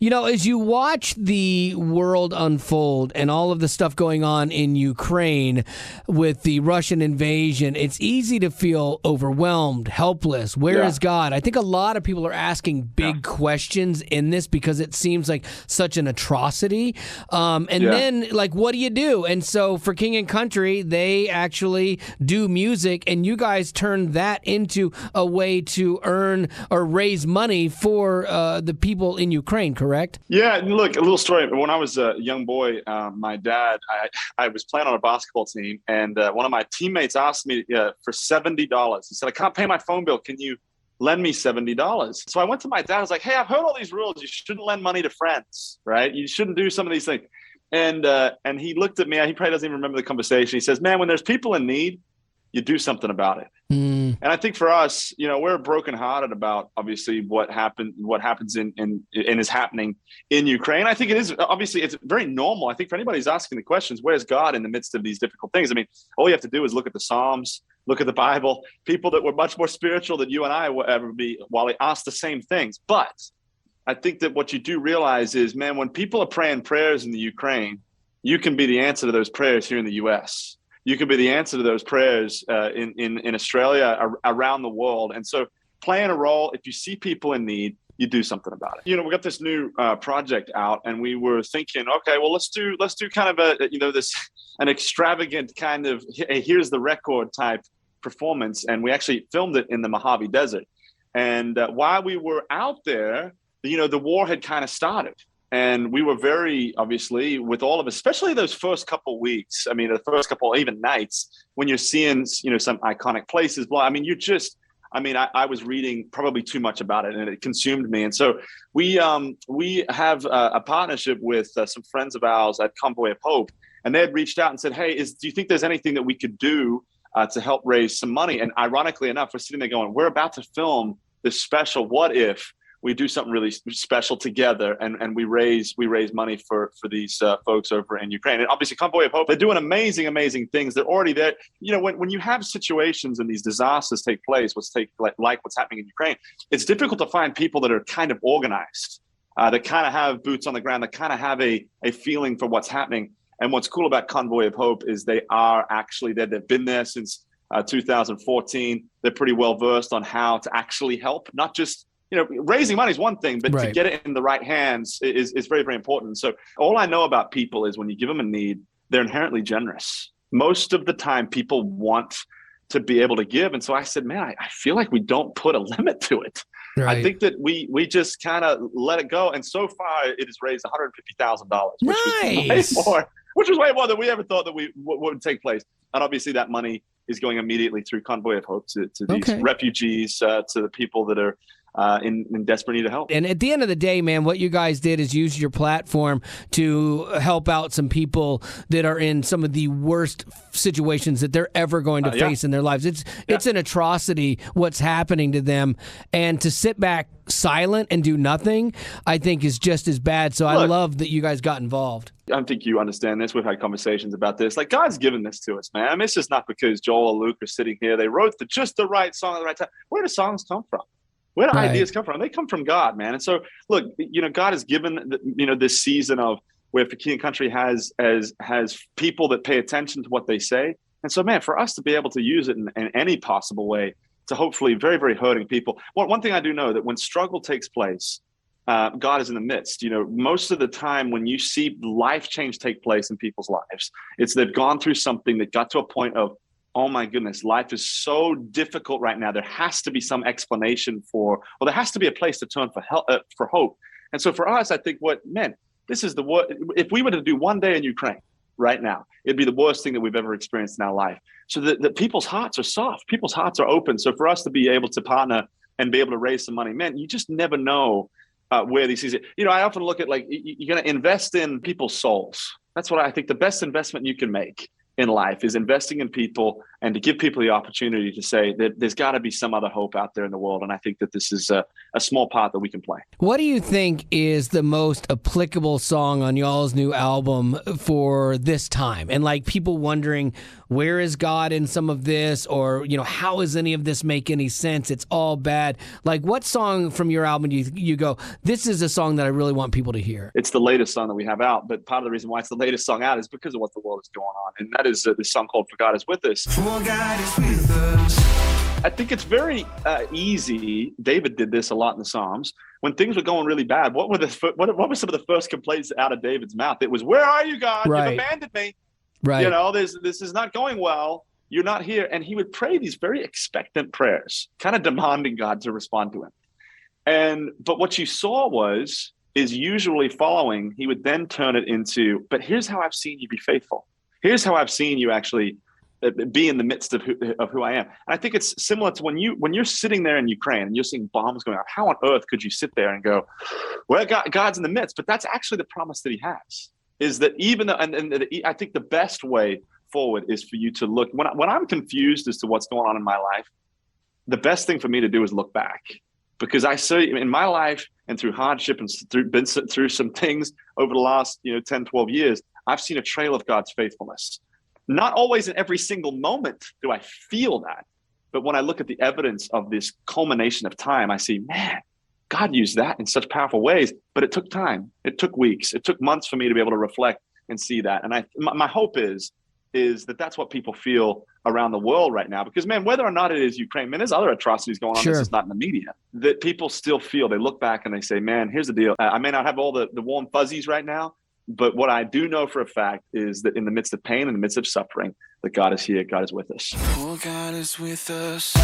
As you watch the world unfold and all of the stuff going on in Ukraine with the Russian invasion, it's easy to feel overwhelmed, helpless. Where is God? I think a lot of people are asking big questions in this because it seems like such an atrocity. Then, what do you do? And so for King and Country, they actually do music, and you guys turn that into a way to earn or raise money for the people in Ukraine, correct? Yeah, look, a little story. When I was a young boy, my dad, I was playing on a basketball team, and one of my teammates asked me for $70. He said, I can't pay my phone bill. Can you lend me $70? So I went to my dad. I was like, hey, I've heard all these rules. You shouldn't lend money to friends, right? You shouldn't do some of these things. And he looked at me. He probably doesn't even remember the conversation. He says, man, when there's people in need, you do something about it. And I think for us, we're brokenhearted about obviously what happens in is happening in Ukraine. I think it is obviously it's very normal. I think for anybody who's asking the questions, where's God in the midst of these difficult things? I mean, all you have to do is look at the Psalms, look at the Bible. People that were much more spiritual than you and I will ever be, Wally, asked the same things. But I think that what you do realize is, man, when people are praying prayers in the Ukraine, you can be the answer to those prayers here in the U.S. You can be the answer to those prayers in Australia, around the world. And so playing a role, if you see people in need, you do something about it. We got this new project out, and we were thinking, okay, well, let's do kind of an extravagant kind of, hey, here's the record type performance. And we actually filmed it in the Mojave Desert. And while we were out there, the war had kind of started. And we were very, obviously, with all of us, especially those first couple weeks, the first couple even nights, when you're seeing, some iconic places. I was reading probably too much about it, and it consumed me. And so we have a partnership with some friends of ours at Convoy of Hope, and they had reached out and said, hey, do you think there's anything that we could do to help raise some money? And ironically enough, we're sitting there going, we're about to film this special What If we do something really special together, and we raise money for these folks over in Ukraine. And obviously Convoy of Hope, they're doing amazing things. They're already there. When you have situations and these disasters take place, like what's happening in Ukraine, it's difficult to find people that are kind of organized, that kind of have boots on the ground, that kind of have a feeling for what's happening. And what's cool about Convoy of Hope is they are actually there. They've been there since 2014. They're pretty well versed on how to actually help, not just raising money is one thing, but to get it in the right hands is very, very important. So all I know about people is when you give them a need, they're inherently generous. Most of the time, people want to be able to give. And so I said, man, I feel like we don't put a limit to it. Right. I think that we just kind of let it go. And so far, it has raised $150,000, which was way more than we ever thought that would take place. And obviously that money is going immediately through Convoy of Hope to these refugees, to the people that are in desperate need of help. And at the end of the day, man, what you guys did is use your platform to help out some people that are in some of the worst situations that they're ever going to face in their lives. It's an atrocity what's happening to them, and to sit back silent and do nothing, I think is just as bad. So I love that you guys got involved. I think you understand this. We've had conversations about this. Like, God's given this to us, man. It's just not because Joel or Luke are sitting here. They wrote just the right song at the right time. Where do songs come from? Where do ideas come from? They come from God, man. And so, look, God has given, this season of where King and Country has people that pay attention to what they say. And so, man, for us to be able to use it in any possible way to hopefully very, very hurting people. One thing I do know that when struggle takes place, God is in the midst. Most of the time when you see life change take place in people's lives, it's they've gone through something that got to a point of, oh my goodness, life is so difficult right now. There has to be some explanation there has to be a place to turn for help, for hope. And so for us, I think this is if we were to do one day in Ukraine right now, it'd be the worst thing that we've ever experienced in our life. So that people's hearts are soft, people's hearts are open. So for us to be able to partner and be able to raise some money, man, you just never know where these things are. I often look at you're going to invest in people's souls. That's what I think the best investment you can make in life is investing in people and to give people the opportunity to say that there's got to be some other hope out there in the world. And I think that this is a small part that we can play. What do you think is the most applicable song on y'all's new album for this time? And like people wondering, where is God in some of this? Or, how does any of this make any sense? It's all bad. Like, what song from your album do you go, this is a song that I really want people to hear? It's the latest song that we have out, but part of the reason why it's the latest song out is because of what the world is going on. And that is this song called For God Is With Us. For God is with us. I think it's very easy. David did this a lot in the Psalms. When things were going really bad, what were some of the first complaints out of David's mouth? It was, where are you, God? Right. You've abandoned me. Right. This is not going well. You're not here. And he would pray these very expectant prayers, kind of demanding God to respond to him. But what you saw is usually following, he would then turn it into, but here's how I've seen you be faithful. Here's how I've seen you actually be in the midst of who I am. And I think it's similar to when you're sitting there in Ukraine and you're seeing bombs going off. How on earth could you sit there and go, well, God's in the midst? But that's actually the promise that he has, is that even though, and I think the best way forward is for you to look, when I'm confused as to what's going on in my life, the best thing for me to do is look back. Because I see in my life and through hardship and been through some things over the last 10, 12 years, I've seen a trail of God's faithfulness. Not always in every single moment do I feel that. But when I look at the evidence of this culmination of time, I see, man, God used that in such powerful ways. But it took time. It took weeks. It took months for me to be able to reflect and see that. And my hope is that that's what people feel around the world right now. Because, man, whether or not it is Ukraine, man, there's other atrocities going on. Sure. This is not in the media. That people still feel, they look back and they say, man, here's the deal. I may not have all the warm fuzzies right now, but what I do know for a fact is that in the midst of pain, in the midst of suffering, that God is here, God is with us. Oh, God is with us.